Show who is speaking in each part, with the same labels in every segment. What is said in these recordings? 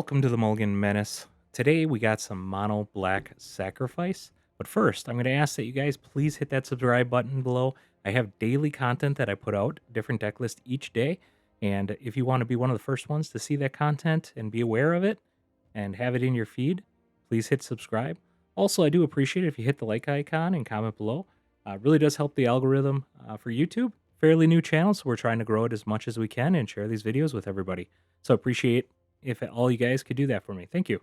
Speaker 1: Welcome to the Mulligan Menace. Today we got some mono black sacrifice. But first, I'm going to ask that you guys please hit that subscribe button below. I have daily content that I put out, different deck list each day. And if you want to be one of the first ones to see that content and be aware of it and have it in your feed, please hit subscribe. Also, I do appreciate it if you hit the like icon and comment below. It really does help the algorithm for YouTube. Fairly new channel, so we're trying to grow it as much as we can and share these videos with everybody. So appreciate if all you guys could do that for me. Thank you.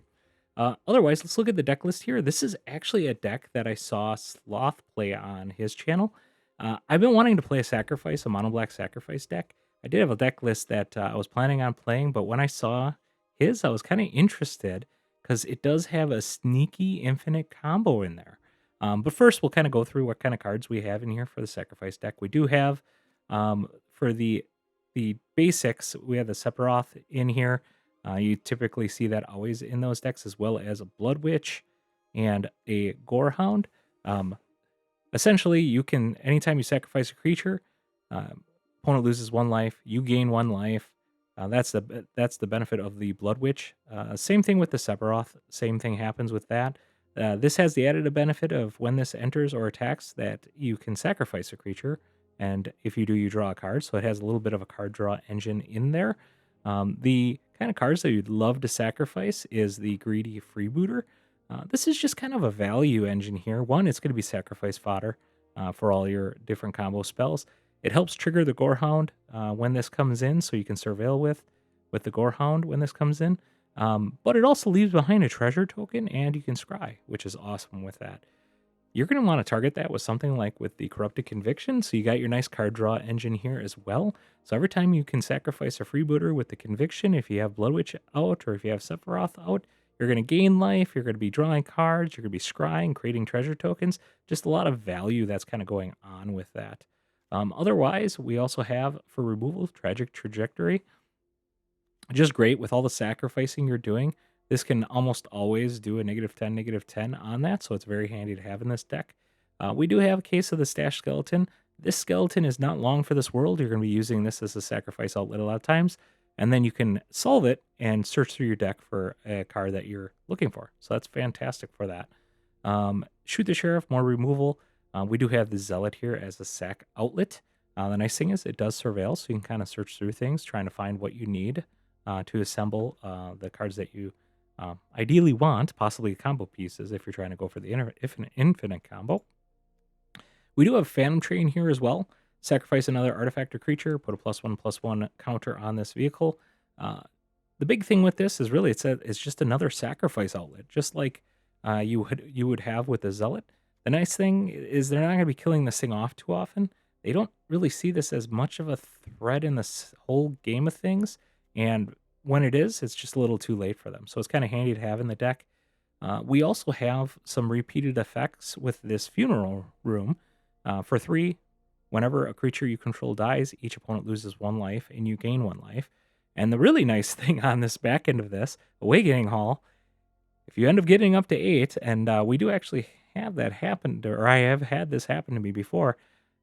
Speaker 1: Otherwise, let's look at the deck list here. This is actually a deck that I saw Sloth play on his channel. I've been wanting to play a mono black sacrifice deck. I did have a deck list that I was planning on playing, but when I saw his, I was kind of interested because it does have a sneaky infinite combo in there. But first, we'll kind of go through what kind of cards we have in here for the sacrifice deck. We do have for the basics, we have the Sephiroth in here. You typically see that always in those decks, as well as a Bloodwitch and a Gorehound. Essentially, you can, anytime you sacrifice a creature, opponent loses 1 life, you gain 1 life. That's the benefit of the Bloodwitch. Same thing with the Sephiroth. Same thing happens with that. This has the added benefit of when this enters or attacks that you can sacrifice a creature, and if you do, you draw a card. So it has a little bit of a card draw engine in there. The kind of cards that you'd love to sacrifice is the Greedy Freebooter. This is just kind of a value engine here. One, it's going to be sacrifice fodder for all your different combo spells. It helps trigger the Gorehound when this comes in, so you can surveil with the Gorehound when this comes in. But it also leaves behind a treasure token, and you can scry, which is awesome with that. You're going to want to target that with something like with the Corrupted Conviction, so you got your nice card draw engine here as well. So every time you can sacrifice a freebooter with the Conviction, if you have Bloodwitch out or if you have Sephiroth out, you're going to gain life, you're going to be drawing cards, you're going to be scrying, creating treasure tokens. Just a lot of value that's kind of going on with that. Otherwise, we also have for removal, Tragic Trajectory. Just great with all the sacrificing you're doing. This can almost always do a -10 on that, so it's very handy to have in this deck. We do have a case of the Stash Skeleton. This skeleton is not long for this world. You're going to be using this as a sacrifice outlet a lot of times, and then you can solve it and search through your deck for a card that you're looking for. So that's fantastic for that. Shoot the Sheriff, more removal. We do have the Zealot here as a sack outlet. The nice thing is it does surveil, so you can kind of search through things, trying to find what you need to assemble the cards that you ideally want, possibly combo pieces if you're trying to go for the infinite combo. We do have Phantom Train here as well. Sacrifice another artifact or creature, put a +1/+1 counter on this vehicle. The big thing with this is really it's just another sacrifice outlet, just like you would have with the Zealot. The nice thing is they're not going to be killing this thing off too often. They don't really see this as much of a threat in this whole game of things, and when it is, it's just a little too late for them. So it's kind of handy to have in the deck. We also have some repeated effects with this Funeral Room. For 3, whenever a creature you control dies, each opponent loses 1 life and you gain 1 life. And the really nice thing on this back end of this, Awakening Hall, if you end up getting up to 8, and we do actually have that happen, or I have had this happen to me before,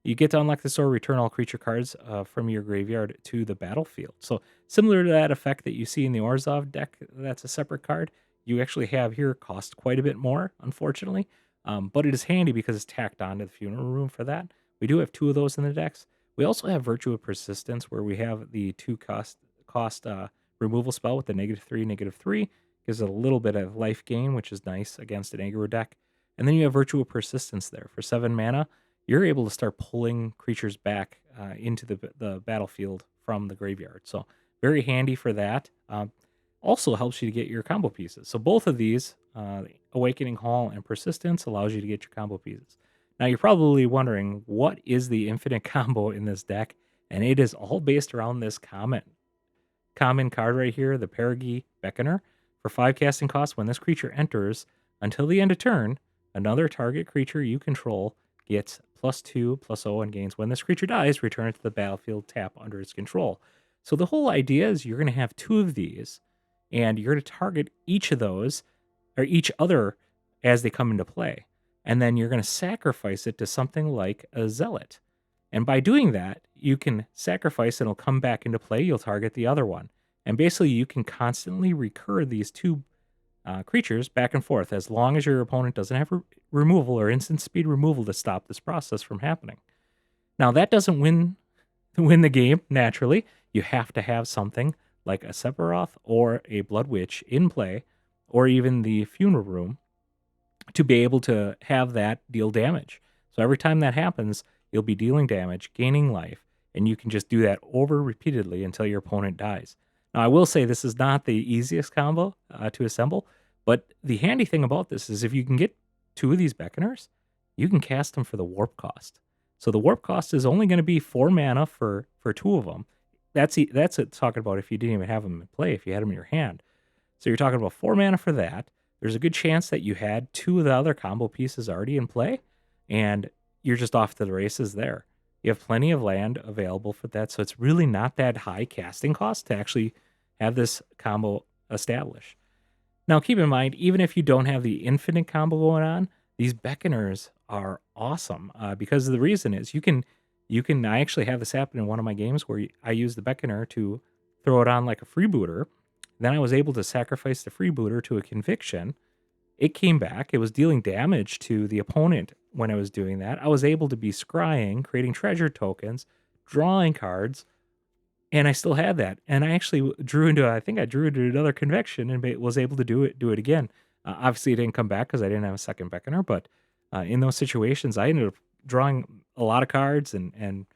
Speaker 1: you get to unlock this or return all creature cards from your graveyard to the battlefield. So similar to that effect that you see in the Orzhov deck, that's a separate card. You actually have here cost quite a bit more, unfortunately. But it is handy because it's tacked onto the Funeral Room for that. We do have 2 of those in the decks. We also have Virtue of Persistence, where we have the 2 cost removal spell with the -3/-3. Gives it a little bit of life gain, which is nice against an aggro deck. And then you have Virtue of Persistence there. For 7 mana, you're able to start pulling creatures back into the battlefield from the graveyard. So very handy for that. Also helps you to get your combo pieces. So both of these, Awakening Hall and Persistence, allows you to get your combo pieces. Now you're probably wondering, what is the infinite combo in this deck? And it is all based around this common card right here, the Perigee Beckoner. For 5 casting costs, when this creature enters, until the end of turn, another target creature you control gets +2/+0 and gains. When this creature dies, return it to the battlefield, tap under its control. So the whole idea is you're going to have 2 of these, and you're going to target each of those, or each other, as they come into play. And then you're going to sacrifice it to something like a Zealot. And by doing that, you can sacrifice and it'll come back into play. You'll target the other one. And basically, you can constantly recur these two creatures back and forth as long as your opponent doesn't have removal or instant speed removal to stop this process from happening. Now, that doesn't win the game naturally. You have to have something like a Sephiroth or a Blood Witch in play, or even the Funeral Room, to be able to have that deal damage. So every time that happens, you'll be dealing damage, gaining life, and you can just do that over repeatedly until your opponent dies. Now, I will say this is not the easiest combo to assemble, but the handy thing about this is if you can get two of these Beckoners, you can cast them for the warp cost. So the warp cost is only going to be 4 mana for two of them. That's it, talking about if you didn't even have them in play, if you had them in your hand. So you're talking about 4 mana for that. There's a good chance that you had 2 of the other combo pieces already in play, and you're just off to the races there. You have plenty of land available for that, so it's really not that high casting cost to actually have this combo established. Now, keep in mind, even if you don't have the infinite combo going on, these Beckoners are awesome because the reason is you can. I actually have this happen in one of my games where I use the Beckoner to throw it on like a freebooter. Then I was able to sacrifice the freebooter to a conviction. It came back. It was dealing damage to the opponent when I was doing that. I was able to be scrying, creating treasure tokens, drawing cards, and I still had that. And I actually drew into, I think I drew into another conviction and was able to do it again. Obviously, it didn't come back because I didn't have a second Beckoner, but in those situations, I ended up drawing a lot of cards and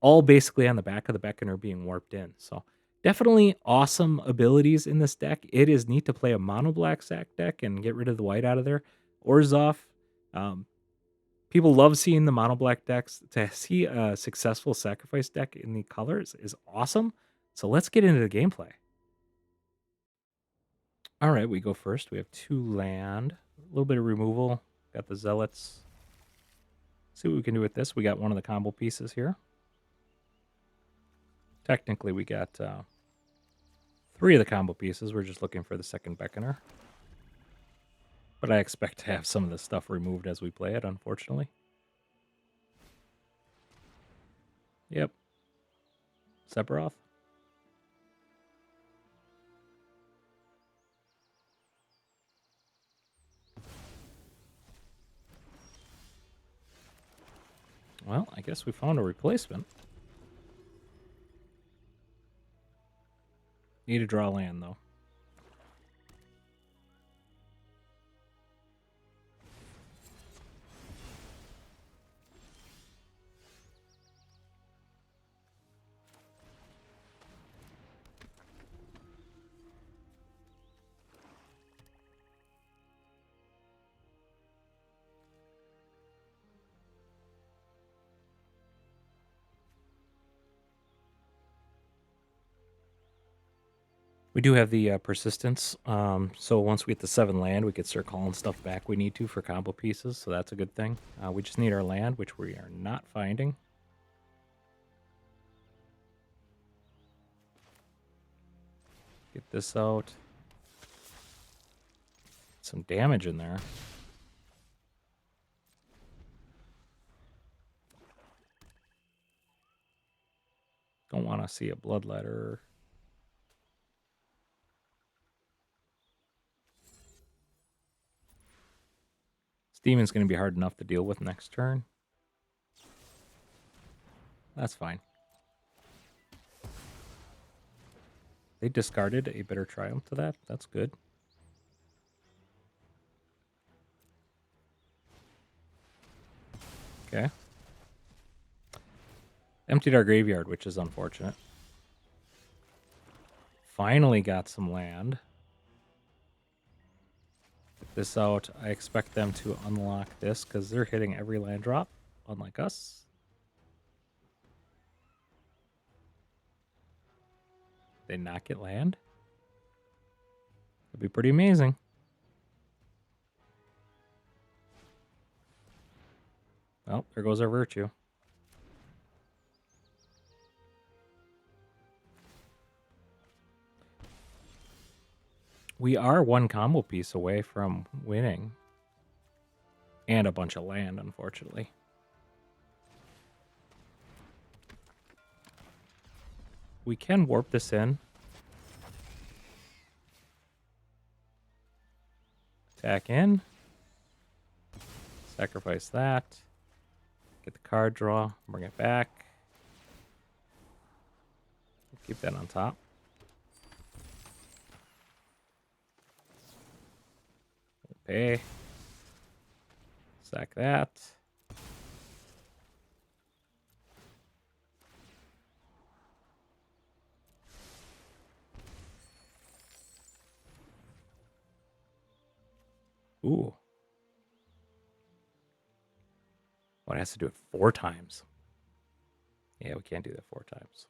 Speaker 1: all basically on the back of the Beckoner being warped in. So definitely awesome abilities in this deck. It is neat to play a mono black sack deck and get rid of the white out of there. Orzhov, um, people love seeing the mono black decks. To see a successful sacrifice deck in the colors is awesome. So let's get into the gameplay. All right, we go first. We have 2 land, a little bit of removal. Got the Zealots. See what we can do with this. We got one of the combo pieces here. Technically, we got 3 of the combo pieces. We're just looking for the second Beckoner. But I expect to have some of this stuff removed as we play it, unfortunately. Yep. Sephiroth. Well, I guess we found a replacement. Need to draw land, though. We do have the persistence, so once we get the 7 land, we could start calling stuff back we need to for combo pieces, so that's a good thing. We just need our land, which we are not finding. Get this out. Some damage in there. Don't want to see a bloodletter. Demon's going to be hard enough to deal with next turn. That's fine. They discarded a Bitter Triumph to that. That's good. Okay. Emptied our graveyard, which is unfortunate. Finally got some land. Get this out. I expect them to unlock this because they're hitting every land drop, unlike us. They not get land? That'd be pretty amazing. Well, there goes our virtue. We are 1 combo piece away from winning. And a bunch of land, unfortunately. We can warp this in. Attack in. Sacrifice that. Get the card draw. Bring it back. Keep that on top. Okay. Sack that. Ooh. Oh, it has to do it 4 times. Yeah, we can't do that 4 times.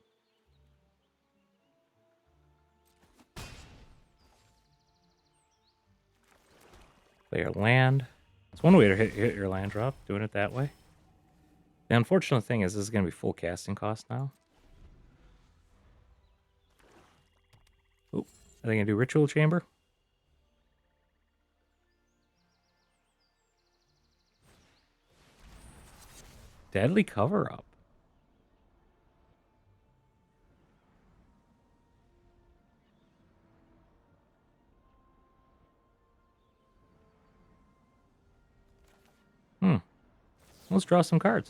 Speaker 1: Play your land. It's one way to hit your land drop, doing it that way. The unfortunate thing is this is going to be full casting cost now. Oop. Are they going to do Ritual Chamber? Deadly Cover-Up. Let's draw some cards.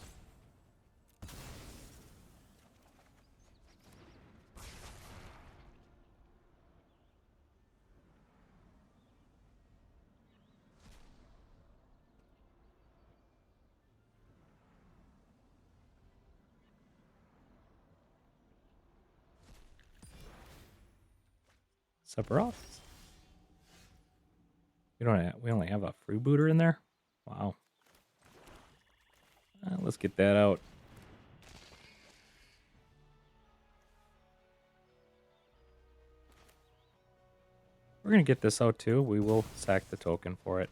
Speaker 1: Sephiroth. We only have a freebooter in there? Wow. Let's get that out. We're going to get this out too. We will sack the token for it.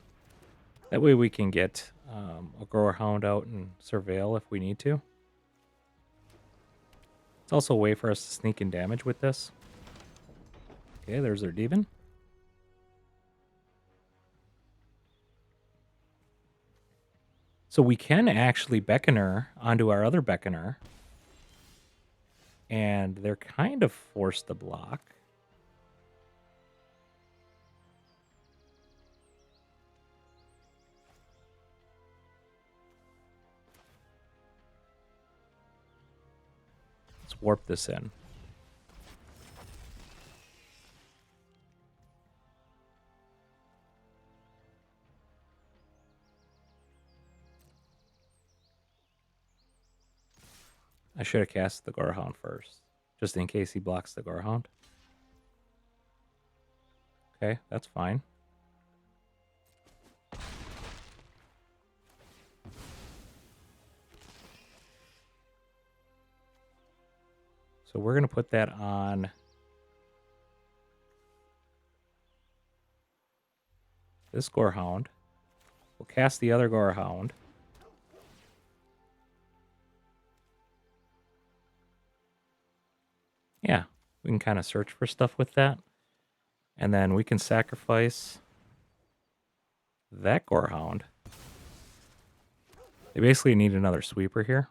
Speaker 1: That way we can get a Gorehound out and surveil if we need to. It's also a way for us to sneak in damage with this. Okay, there's our demon. So we can actually Beckoner onto our other Beckoner. And they're kind of forced to block. Let's warp this in. I should have cast the Gorehound first, just in case he blocks the Gorehound. Okay, that's fine. So we're going to put that on this Gorehound. We'll cast the other Gorehound. Yeah, we can kind of search for stuff with that. And then we can sacrifice that Gorehound. They basically need another sweeper here.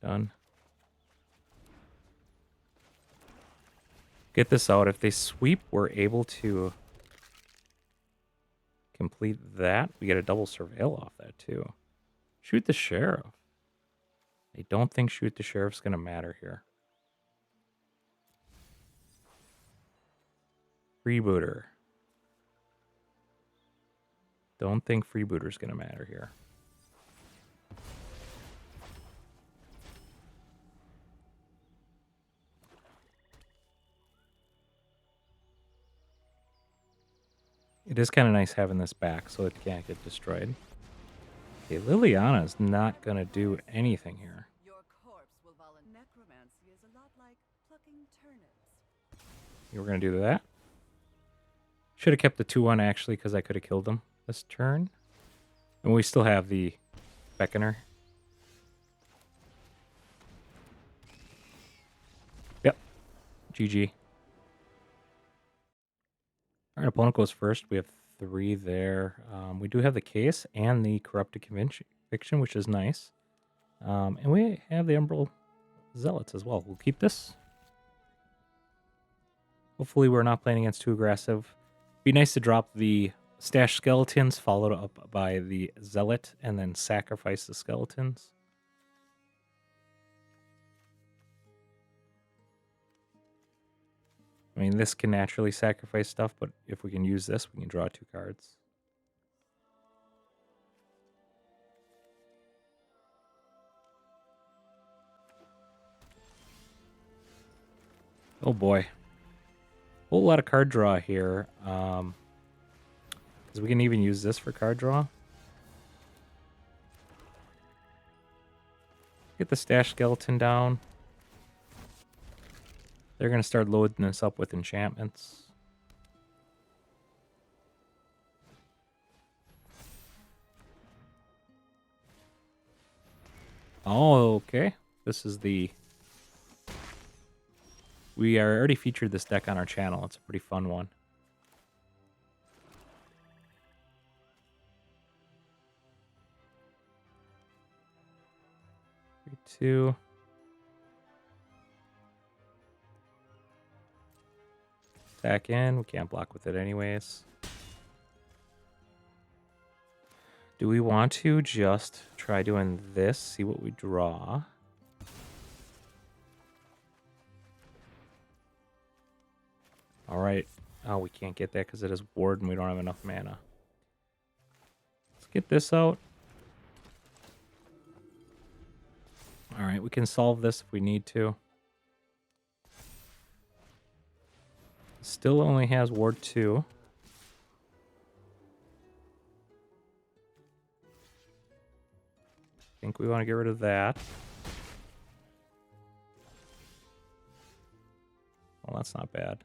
Speaker 1: Done. Get this out. If they sweep, we're able to complete that. We get a double surveil off that too. Shoot the sheriff. I don't think shoot the sheriff's going to matter here. Freebooter. Don't think freebooter's going to matter here. It is kind of nice having this back so it can't get destroyed. Okay, Liliana's not going to do anything here.
Speaker 2: Your corpse will volunteer. Necromancy is a lot like plucking turnips.
Speaker 1: You were going to do that? Should have kept the 2-1 actually because I could have killed him this turn. And we still have the Beckoner. Yep. GG. All right, opponent goes first. We have 3 there. We do have the case and the corrupted conviction, which is nice. And we have the Umbral Zealots as well. We'll keep this. Hopefully we're not playing against too aggressive. Be nice to drop the stash skeletons, followed up by the Zealot, and then sacrifice the skeletons. I mean, this can naturally sacrifice stuff, but if we can use this, we can draw 2 cards. Oh boy. Whole lot of card draw here. Because we can even use this for card draw. Get the stash skeleton down. They're going to start loading this up with enchantments. Oh, okay. This is the... We already featured this deck on our channel. It's a pretty fun one. Three, 2. Attack in. We can't block with it anyways. Do we want to just try doing this? See what we draw. All right. Oh, we can't get that because it is ward and we don't have enough mana. Let's get this out. All right, we can solve this if we need to. Still only has ward 2. I think we want to get rid of that. Well, that's not bad.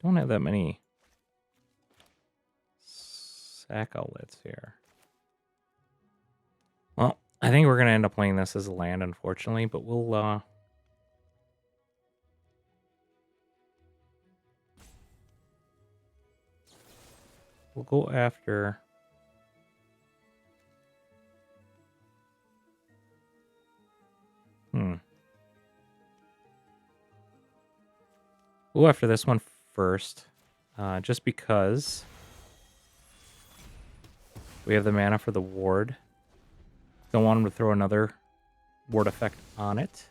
Speaker 1: Don't have that many sack outlets here. Well, I think we're going to end up playing this as a land, unfortunately, but we'll go after... We'll go after this one first, just because we have the mana for the ward. Don't want him to throw another ward effect on it.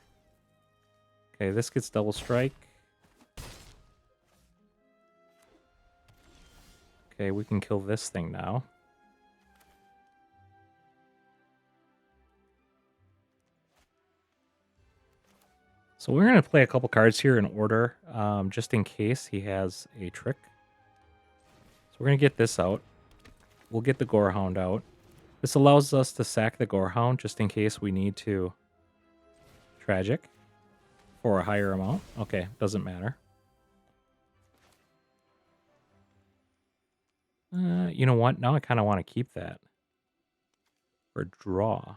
Speaker 1: Okay, this gets double strike. Okay, we can kill this thing now. So we're going to play a couple cards here in order, just in case he has a trick. So we're going to get this out. We'll get the Gorehound out. This allows us to sack the Gorehound just in case we need to tragic for a higher amount. Okay, doesn't matter. You know what? Now I kind of want to keep that for draw.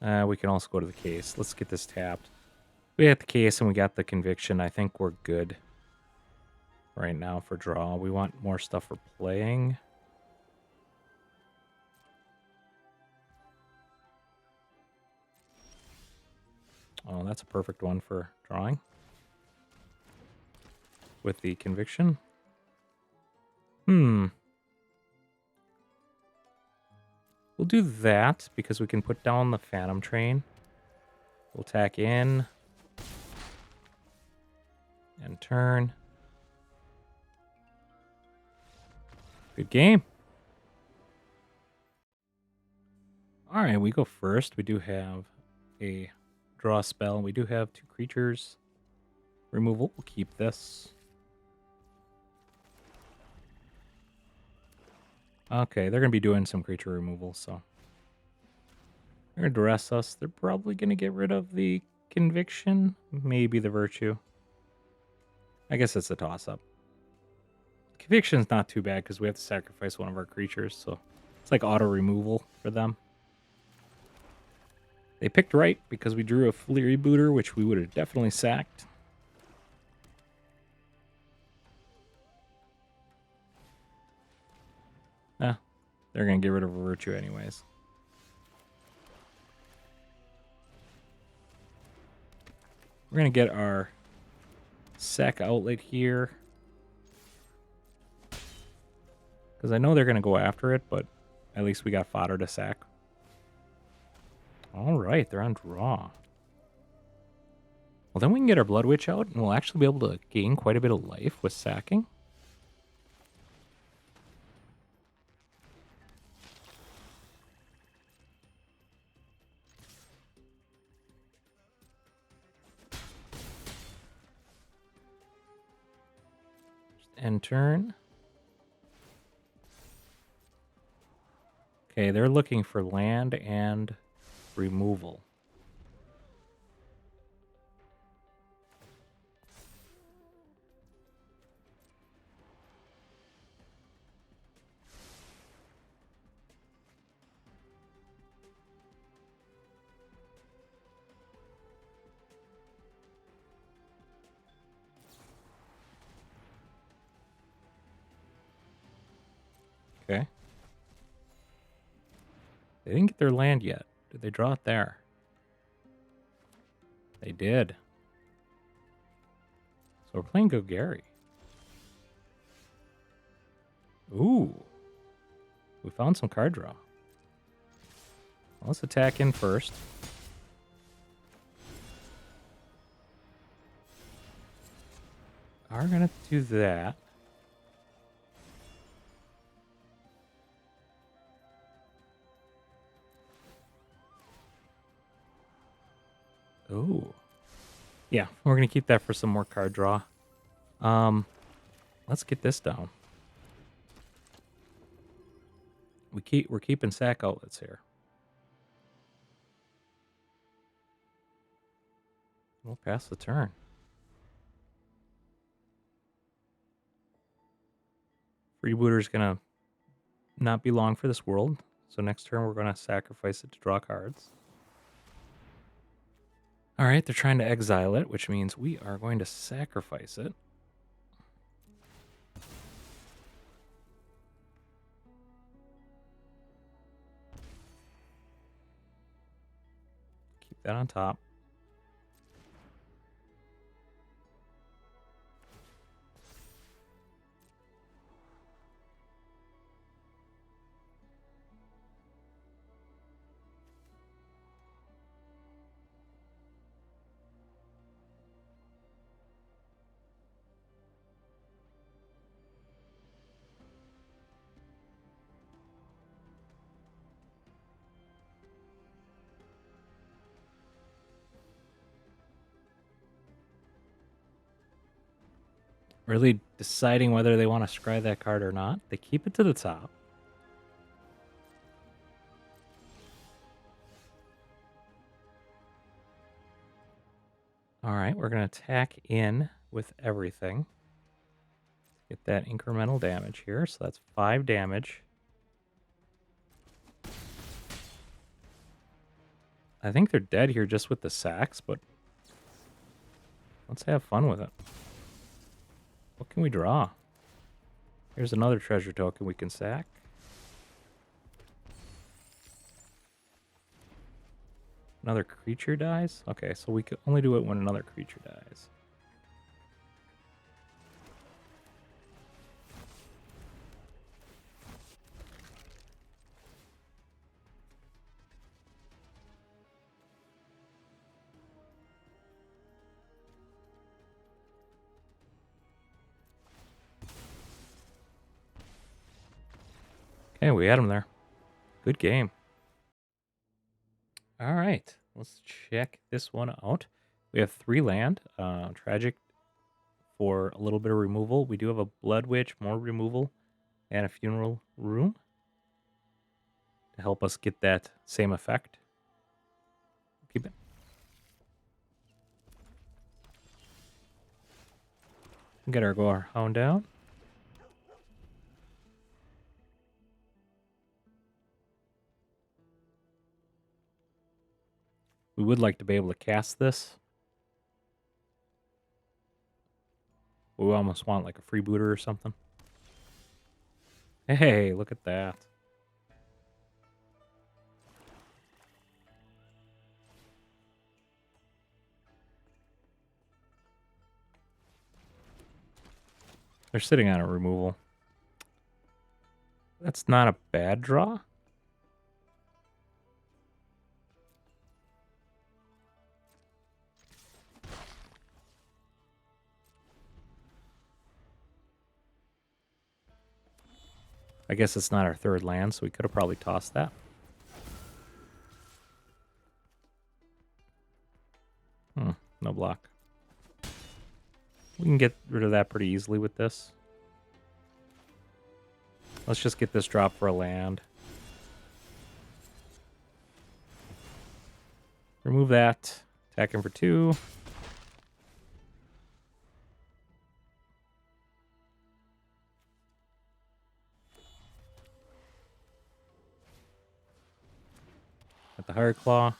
Speaker 1: We can also go to the case. Let's get this tapped. We got the case and we got the conviction. I think we're good right now for draw. We want more stuff for playing. Oh, that's a perfect one for drawing. With the conviction. We'll do that because we can put down the Phantom Train. We'll tack in. And turn. Good game. Alright, we go first. We do have a draw spell. We do have 2 creatures. Removal. We'll keep this. Okay, they're going to be doing some creature removal, so... They're going to duress us. They're probably going to get rid of the conviction. Maybe the virtue. I guess it's a toss-up. Conviction's not too bad because we have to sacrifice one of our creatures, so... It's like auto-removal for them. They picked right because we drew a Flurry Booter, which we would have definitely sacked. Nah, they're going to get rid of a Virtue anyways. We're going to get our sack outlet here. Because I know they're going to go after it, but at least we got fodder to sack. All right, they're on draw. Well, then we can get our Blood Witch out, and we'll actually be able to gain quite a bit of life with sacking. End turn. Okay, they're looking for land and removal. Okay. They didn't get their land yet. Did they draw it there? They did. So we're playing Gogari. Ooh. We found some card draw. Well, let's attack in first. Are going to do that. Ooh. Yeah, we're going to keep that for some more card draw. Let's get this down. We're keeping sack outlets here. We'll pass the turn. Freebooter's going to not be long for this world. So next turn we're going to sacrifice it to draw cards. All right, they're trying to exile it, which means we are going to sacrifice it. Keep that on top. Really deciding whether they want to scry that card or not. They keep it to the top. All right, we're going to attack in with everything. Get that incremental damage here. So that's 5 damage. I think they're dead here just with the sacks, but let's have fun with it. What can we draw? Here's another treasure token we can sack. Another creature dies? Okay, so we can only do it when another creature dies. Okay, we had him there. Good game. All right, let's check this one out. We have 3 land. Tragic for a little bit of removal. We do have a Blood Witch, more removal, and a Funeral Room to help us get that same effect. Keep it. Get our Gorehound down. would like to be able to cast this. We almost want like a freebooter or something. Hey, look at that. They're sitting on a removal. That's not a bad draw. I guess it's not our third land, so we could have probably tossed that. No block. We can get rid of that pretty easily with this. Let's just get this drop for a land. Remove that. Attack him for 2. At the Hard Claw.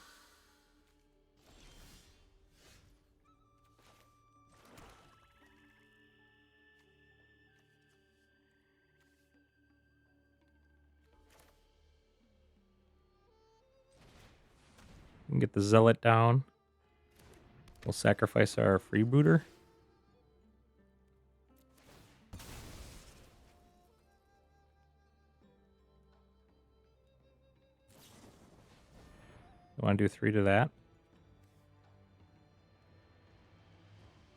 Speaker 1: We can get the Zealot down. We'll sacrifice our freebooter. You want to do 3 to that?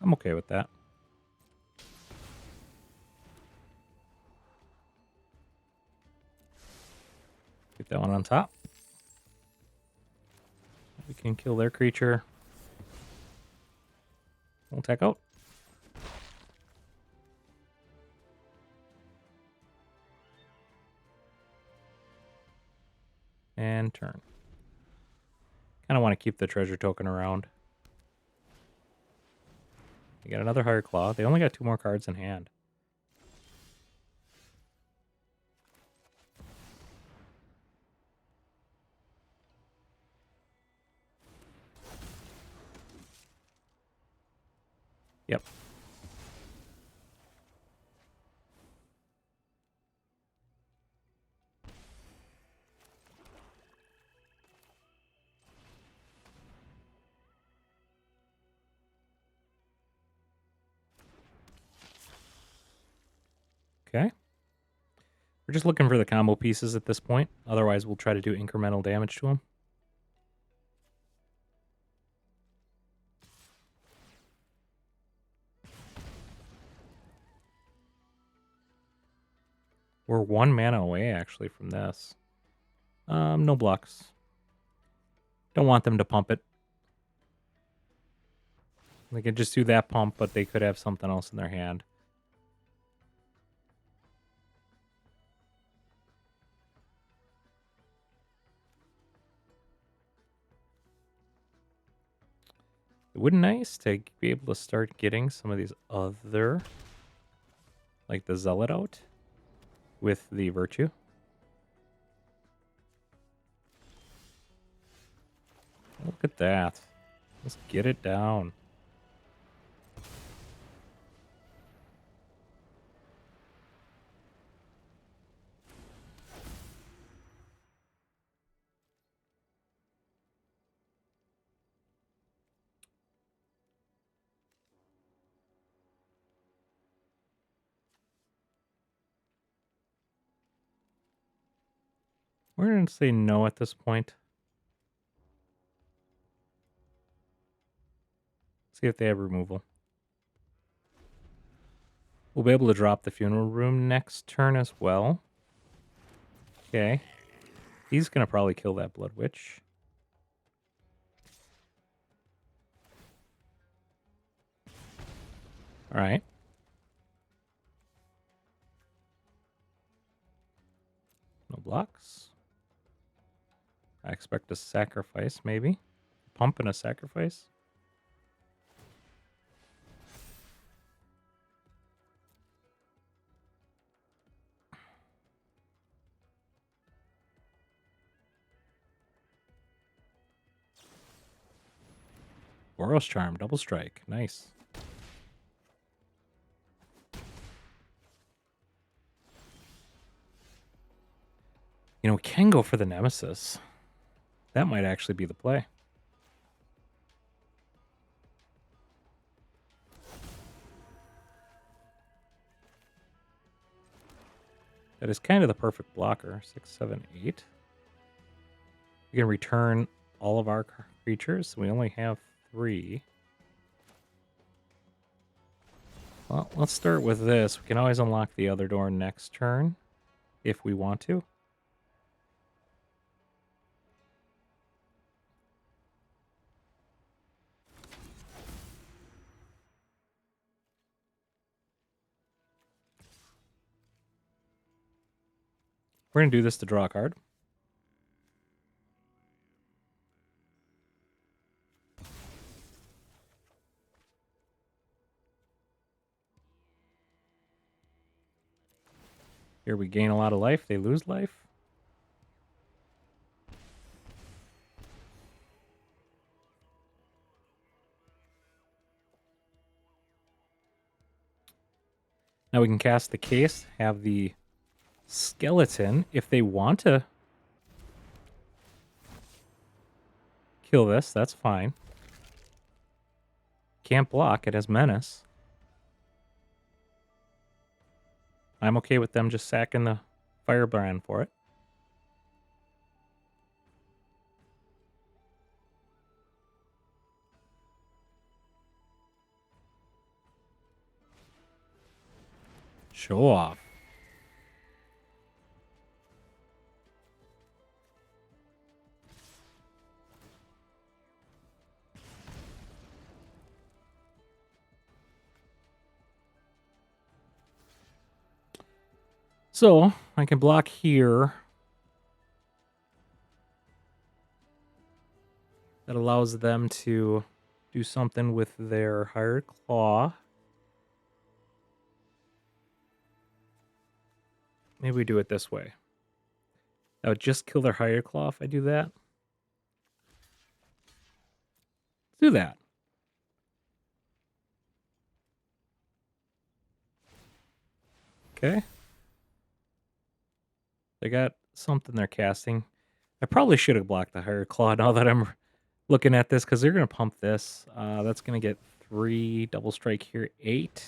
Speaker 1: I'm okay with that. Get that one on top. We can kill their creature. We'll attack out. And turn. Kind of want to keep the treasure token around. You got another Hard Claw. They only got 2 more cards in hand. Yep. Okay. We're just looking for the combo pieces at this point. Otherwise, we'll try to do incremental damage to them. We're 1 mana away, actually, from this. No blocks. Don't want them to pump it. They could just do that pump, but they could have something else in their hand. It would be nice to be able to start getting some of these other, like the Zealot out with the Virtue. Look at that. Let's get it down. We're going to say no at this point. See if they have removal. We'll be able to drop the Funeral Room next turn as well. Okay. He's going to probably kill that Blood Witch. All right. No blocks. I expect a sacrifice, maybe. Pump and a sacrifice. Boros Charm, double strike. Nice. You know, we can go for the Nemesis. That might actually be the play. That is kind of the perfect blocker. 6, 7, 8. We can return all of our creatures. We only have 3. Well, let's start with this. We can always unlock the other door next turn if we want to. We're going to do this to draw a card. Here we gain a lot of life. They lose life. Now we can cast the case, have the skeleton. If they want to kill this, that's fine. Can't block. It has menace. I'm okay with them just sacking the firebrand for it. Show off. So I can block here. That allows them to do something with their hired claw. Maybe we do it this way. That would just kill their hired claw if I do that. Do that. Okay. They got something they're casting. I probably should have blocked the hired claw now that I'm looking at this, because they're going to pump this. That's going to get 3, double strike here, 8.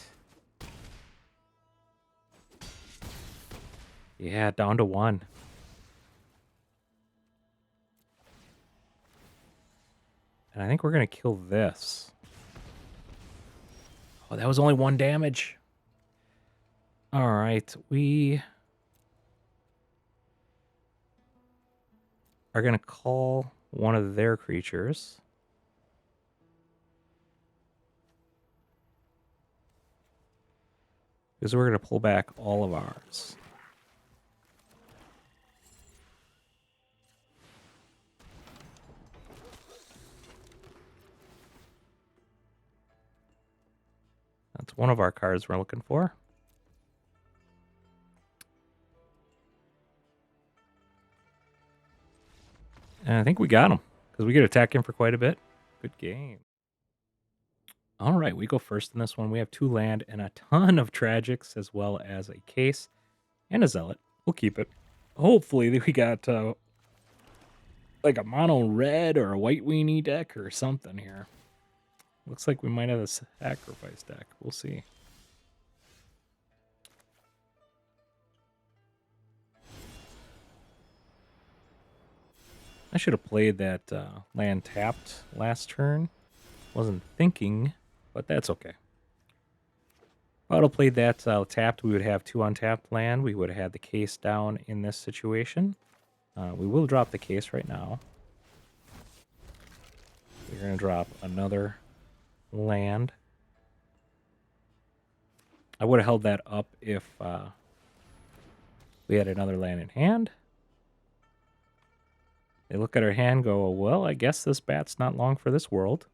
Speaker 1: Yeah, down to 1. And I think we're going to kill this. Oh, that was only 1 damage. All right, we are going to call one of their creatures. Because we're going to pull back all of ours. That's one of our cards we're looking for. And I think we got him, because we get to attack him for quite a bit. Good game. All right, we go first in this one. We have 2 land and a ton of tragics, as well as a case and a zealot. We'll keep it. Hopefully we got like a mono red or a white weenie deck or something here. Looks like we might have a sacrifice deck. We'll see. I should have played that land tapped last turn. Wasn't thinking, but that's okay. If I would have played that tapped, we would have 2 untapped land. We would have had the case down in this situation. We will drop the case right now. We're going to drop another land. I would have held that up if we had another land in hand. They look at our hand, go, well, I guess this bat's not long for this world.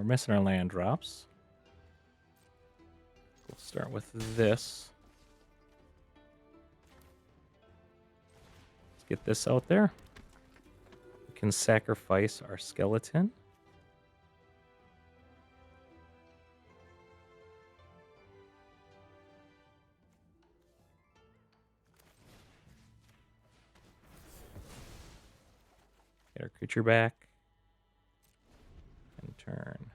Speaker 1: missing our land drops. We'll start with this. Let's get this out there. We can sacrifice our skeleton. Get our creature back. And turn.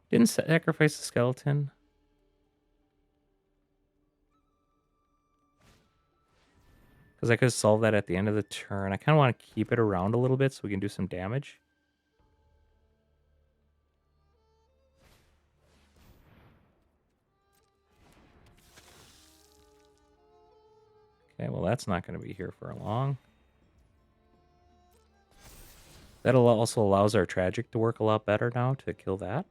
Speaker 1: Didn't sacrifice the skeleton. Because I could solve that at the end of the turn. I kind of want to keep it around a little bit so we can do some damage. Okay, well, that's not going to be here for long. That also allows our tragic to work a lot better now to kill that.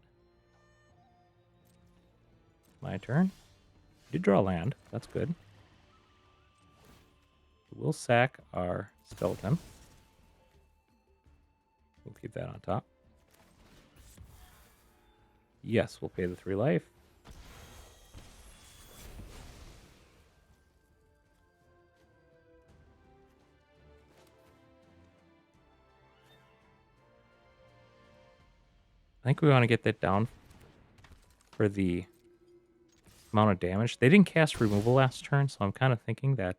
Speaker 1: My turn. Did draw land. That's good. We'll sack our skeleton. We'll keep that on top. Yes, we'll pay the 3 life. I think we want to get that down for the amount of damage. They didn't cast removal last turn, so I'm kind of thinking that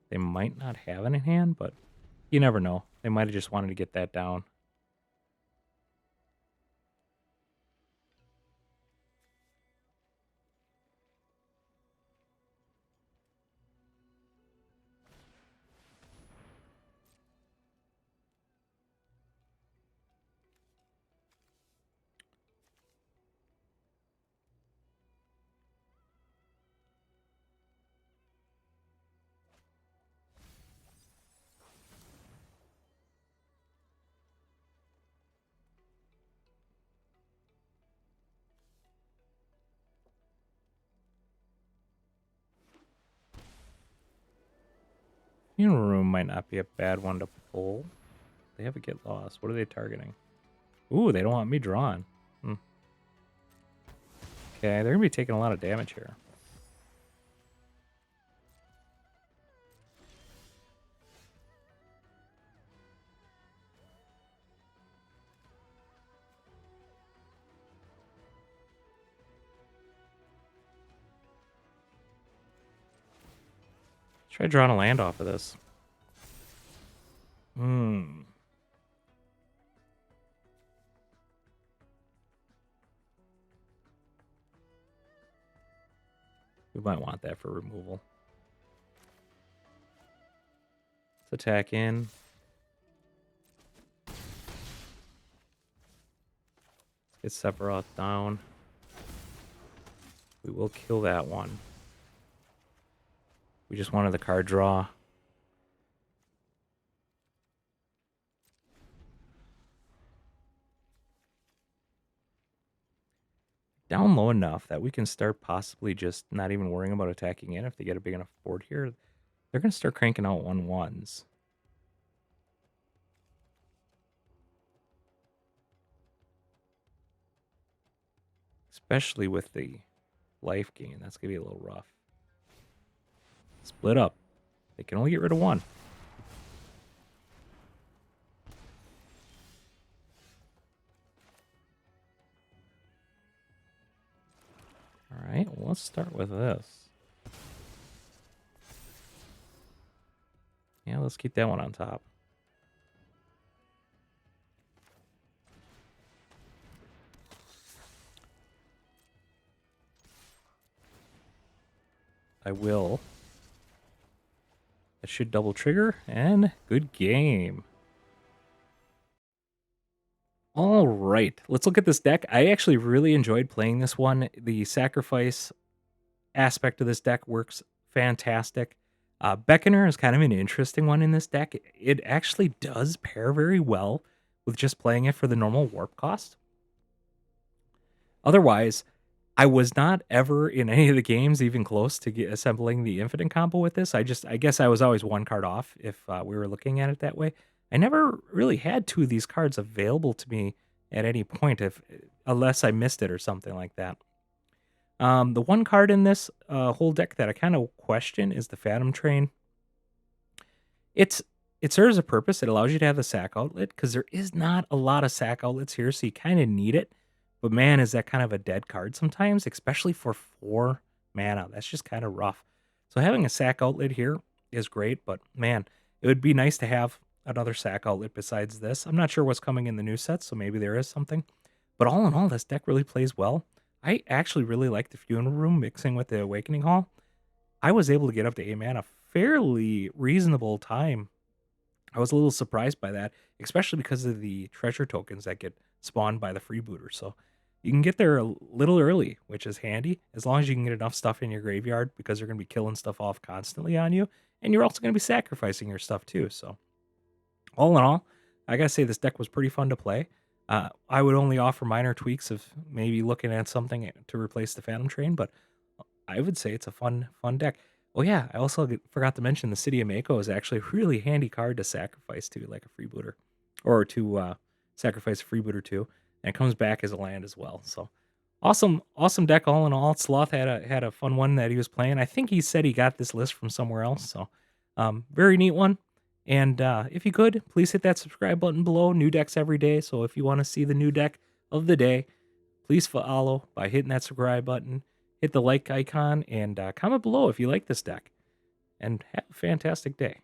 Speaker 1: they might not have it in hand, but you never know. They might have just wanted to get that down. Funeral Room might not be a bad one to pull. They have a get lost. What are they targeting? Ooh, they don't want me drawn. Okay, they're going to be taking a lot of damage here. Try drawing a land off of this. We might want that for removal. Let's attack in. Let's get Sephiroth down. We will kill that one. We just wanted the card draw. Down low enough that we can start possibly just not even worrying about attacking in. If they get a big enough board here, they're going to start cranking out 1/1s. Especially with the life gain. That's going to be a little rough. Split up. They can only get rid of 1. Alright, well, let's start with this. Yeah, let's keep that one on top. I will. That should double trigger, and good game. All right, let's look at this deck. I actually really enjoyed playing this one. The sacrifice aspect of this deck works fantastic. Beckoner is kind of an interesting one in this deck. It actually does pair very well with just playing it for the normal warp cost. Otherwise, I was not ever in any of the games even close to assembling the infinite combo with this. I guess I was always 1 card off if we were looking at it that way. I never really had 2 of these cards available to me at any point, if unless I missed it or something like that. The one card in this whole deck that I kind of question is the Phantom Train. It's it serves a purpose. It allows you to have the sack outlet because there is not a lot of sack outlets here, so you kind of need it. But man, is that kind of a dead card sometimes, especially for 4 mana. That's just kind of rough. So having a sack outlet here is great, but man, it would be nice to have another sack outlet besides this. I'm not sure what's coming in the new set, so maybe there is something. But all in all, this deck really plays well. I actually really like the Funeral Room mixing with the Awakening Hall. I was able to get up to 8 mana fairly reasonable time. I was a little surprised by that, especially because of the treasure tokens that get spawned by the freebooter. So you can get there a little early, which is handy, as long as you can get enough stuff in your graveyard because they're going to be killing stuff off constantly on you. And you're also going to be sacrificing your stuff too. So all in all, I gotta say this deck was pretty fun to play. I would only offer minor tweaks of maybe looking at something to replace the Phantom Train, but I would say it's a fun deck. Oh yeah, I also forgot to mention the City of Mako is actually a really handy card to sacrifice to, like a freebooter, or to sacrifice a freebooter to, and it comes back as a land as well. So awesome deck all in all. Sloth had a fun one that he was playing. I think he said he got this list from somewhere else. So very neat one. And if you could, please hit that subscribe button below. New decks every day. So if you want to see the new deck of the day, please follow by hitting that subscribe button. Hit the like icon and comment below if you like this deck. And have a fantastic day.